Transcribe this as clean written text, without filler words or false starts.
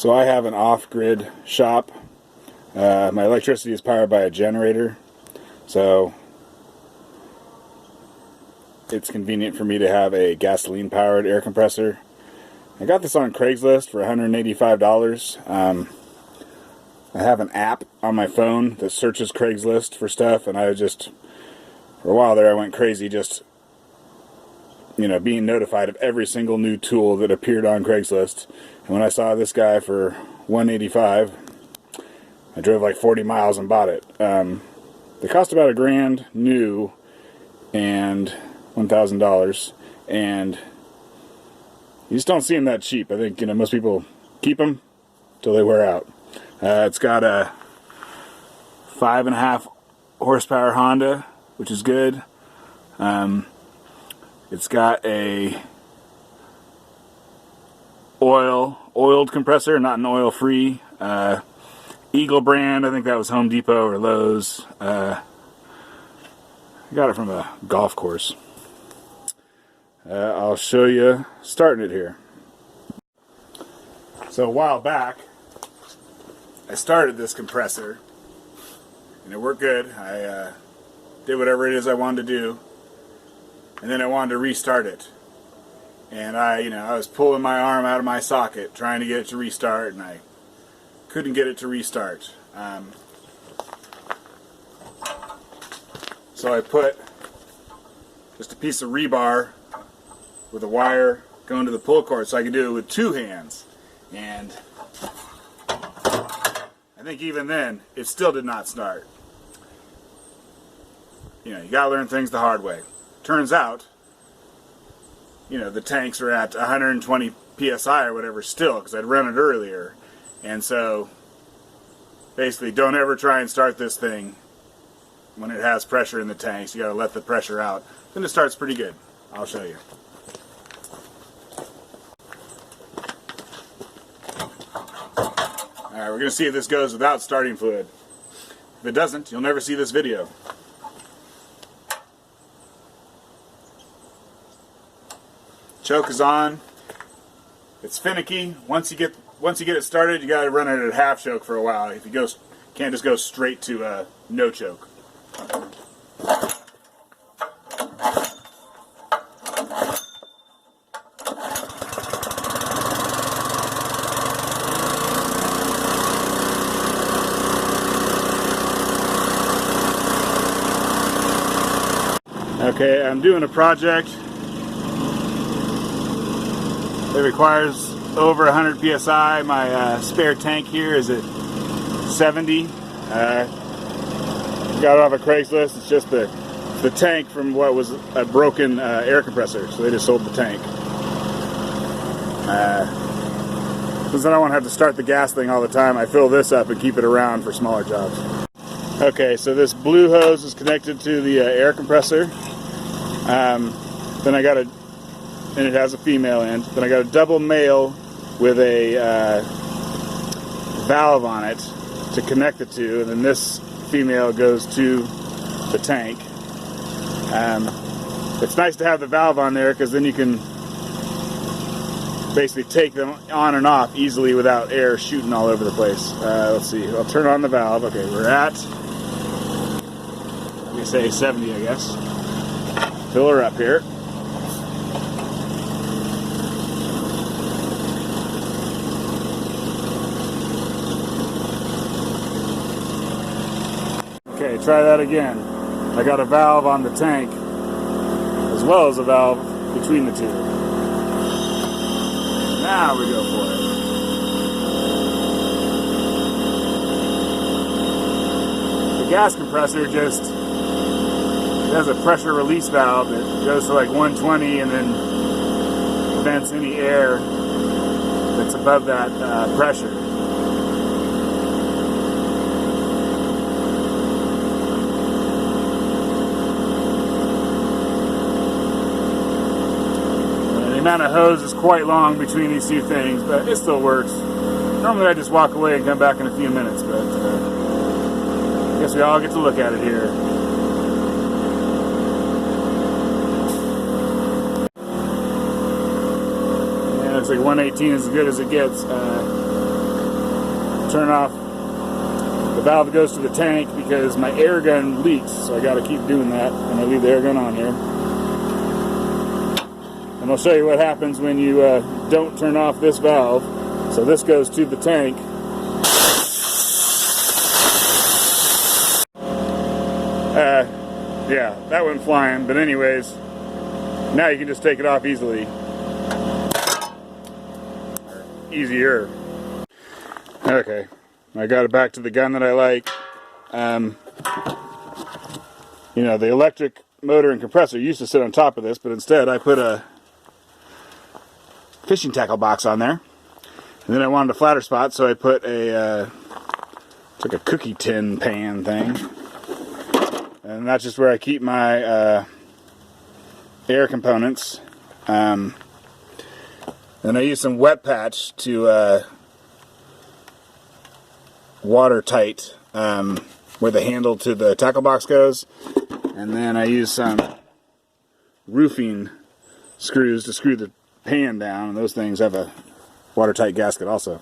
So I have an off-grid shop. My electricity is powered by a generator, so it's convenient for me to have a gasoline-powered air compressor. I got this on Craigslist for $185. I have an app on my phone that searches Craigslist for stuff, and I just, for a while there, I went crazy just, being notified of every single new tool that appeared on Craigslist. And when I saw this guy for $185, I drove like 40 miles and bought it. They cost about $1,000 new and $1,000, and you just don't see them that cheap. I think most people keep them till they wear out. It's got a 5.5 horsepower Honda, which is good. It's got a oiled compressor, not an oil-free. Eagle brand. I think that was Home Depot or Lowe's. I got it from a golf course. I'll show you starting it here. So a while back, I started this compressor, and it worked good. I did whatever it is I wanted to do, and then I wanted to restart it. And I was pulling my arm out of my socket trying to get it to restart, and I couldn't get it to restart. So I put just a piece of rebar with a wire going to the pull cord so I could do it with two hands. And I think even then, it still did not start. You gotta learn things the hard way. Turns out, the tanks are at 120 psi or whatever still, because I'd run it earlier. And so, basically, don't ever try and start this thing when it has pressure in the tanks. You gotta let the pressure out. Then it starts pretty good. I'll show you. Alright, we're gonna see if this goes without starting fluid. If it doesn't, you'll never see this video. Choke is on. It's finicky. Once you get it started, you gotta run it at half choke for a while. If you can't just go straight to no choke. Okay, I'm doing a project that requires over 100 psi. My spare tank here is at 70. Got it off of Craigslist. It's just the tank from what was a broken air compressor, so they just sold the tank. Since I don't want to have to start the gas thing all the time, I fill this up and keep it around for smaller jobs. Okay, so this blue hose is connected to the air compressor. Then I got and it has a female end. Then I got a double male with a valve on it to connect the two, and then this female goes to the tank. It's nice to have the valve on there because then you can basically take them on and off easily without air shooting all over the place. Let's see, I'll turn on the valve. Okay, we're at, let me say 70, I guess. Fill her up here. Okay, try that again. I got a valve on the tank as well as a valve between the two. Now we go for it. The gas compressor just has a pressure release valve that goes to like 120 and then vents any air that's above that pressure. The amount of hose is quite long between these two things, but it still works. Normally I just walk away and come back in a few minutes, but I guess we all get to look at it here. Yeah, looks like 118 is as good as it gets. turn off the valve that goes to the tank because my air gun leaks, so I got to keep doing that when I leave the air gun on here. And I'll show you what happens when you don't turn off this valve. So this goes to the tank. Yeah, that went flying, but anyways, now you can just take it off easily. Easier. Okay, I got it back to the gun that I like. You know, the electric motor and compressor used to sit on top of this, but instead I put a fishing tackle box on there. And then I wanted a flatter spot, so I put a, it's like a cookie tin pan thing. And that's just where I keep my air components. Then I use some wet patch to watertight where the handle to the tackle box goes. And then I use some roofing screws to screw the pan down. And those things have a watertight gasket also.